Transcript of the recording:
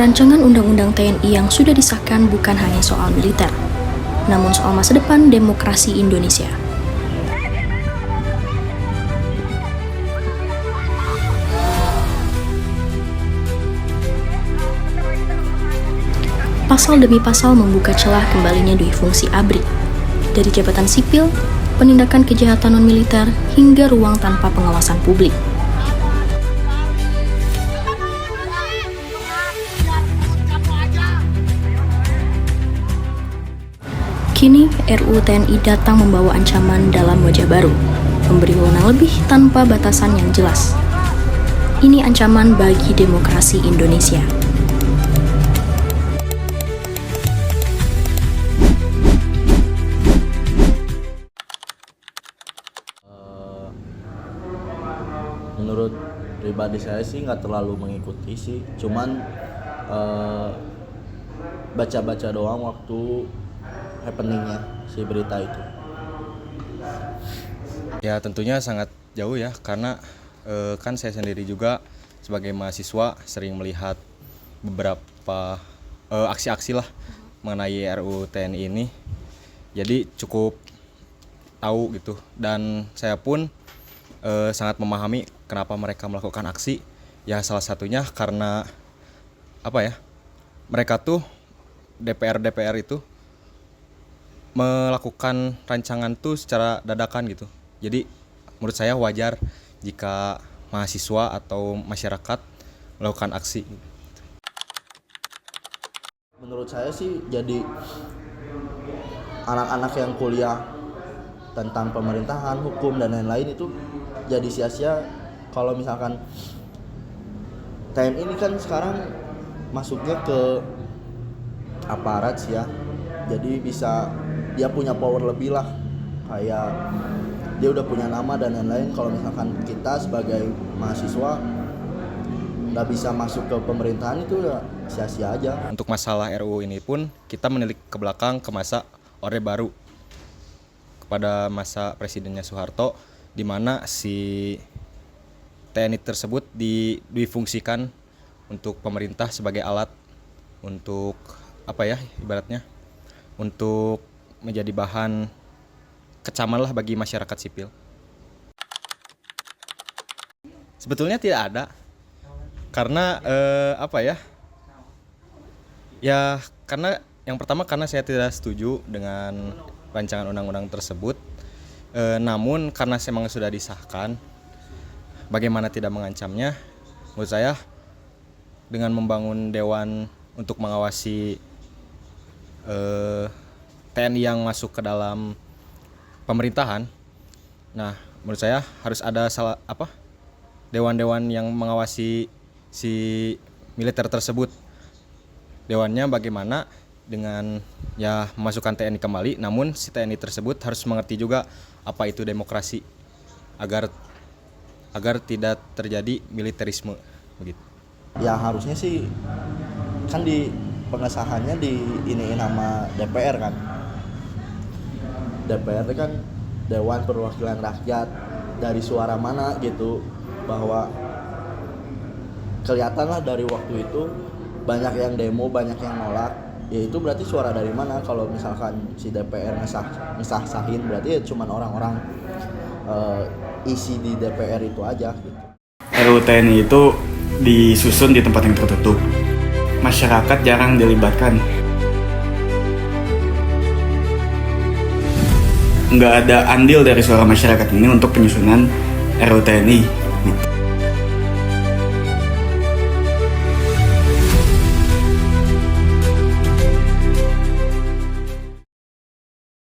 Rancangan Undang-Undang TNI yang sudah disahkan bukan hanya soal militer, namun soal masa depan demokrasi Indonesia. Pasal demi pasal membuka celah kembalinya dui fungsi ABRI, dari jabatan sipil, penindakan kejahatan non-militer, hingga ruang tanpa pengawasan publik. Kini, RUU TNI datang membawa ancaman dalam wajah baru, memberi wewenang lebih tanpa batasan yang jelas. Ini ancaman bagi demokrasi Indonesia. Menurut pribadi saya sih nggak terlalu mengikuti sih, cuman baca-baca doang waktu happeningnya si berita itu. Ya tentunya sangat jauh ya, karena kan saya sendiri juga sebagai mahasiswa sering melihat beberapa aksi-aksi lah mengenai RUU TNI ini. Jadi cukup tahu gitu, dan saya pun sangat memahami kenapa mereka melakukan aksi. Ya salah satunya karena mereka tuh DPR itu melakukan rancangan tuh secara dadakan gitu. Jadi menurut saya wajar jika mahasiswa atau masyarakat melakukan aksi. Menurut saya sih jadi anak-anak yang kuliah tentang pemerintahan, hukum dan lain-lain itu jadi sia-sia kalau misalkan TNI ini kan sekarang masuknya ke aparat sih ya. Jadi bisa dia punya power lebih lah, kayak dia udah punya nama dan lain-lain. Kalau misalkan kita sebagai mahasiswa nggak bisa masuk ke pemerintahan, itu ya sia-sia aja. Untuk masalah RUU ini pun kita menilik ke belakang ke masa Orde Baru, kepada masa Presidennya Soeharto, di mana si TNI tersebut difungsikan untuk pemerintah sebagai alat untuk ibaratnya untuk menjadi bahan kecaman lah bagi masyarakat sipil. Sebetulnya tidak ada, karena karena yang pertama karena saya tidak setuju dengan rancangan undang-undang tersebut. Namun karena memang sudah disahkan, bagaimana tidak mengancamnya? Menurut saya dengan membangun dewan untuk mengawasi TNI yang masuk ke dalam pemerintahan, nah menurut saya harus ada dewan-dewan yang mengawasi si militer tersebut. Dewannya bagaimana dengan memasukkan TNI kembali, namun si TNI tersebut harus mengerti juga apa itu demokrasi agar tidak terjadi militerisme begitu. Ya harusnya sih kan di pengesahannya iniin nama DPR kan. DPR itu kan Dewan Perwakilan Rakyat, dari suara mana gitu, bahwa kelihatan lah dari waktu itu banyak yang demo, banyak yang nolak. Ya itu berarti suara dari mana? Kalau misalkan si DPR ngesah-sahin, berarti ya cuman orang-orang isi di DPR itu aja gitu. RUU TNI itu disusun di tempat yang tertutup. Masyarakat jarang dilibatkan. Nggak ada andil dari suara masyarakat ini untuk penyusunan RUU TNI.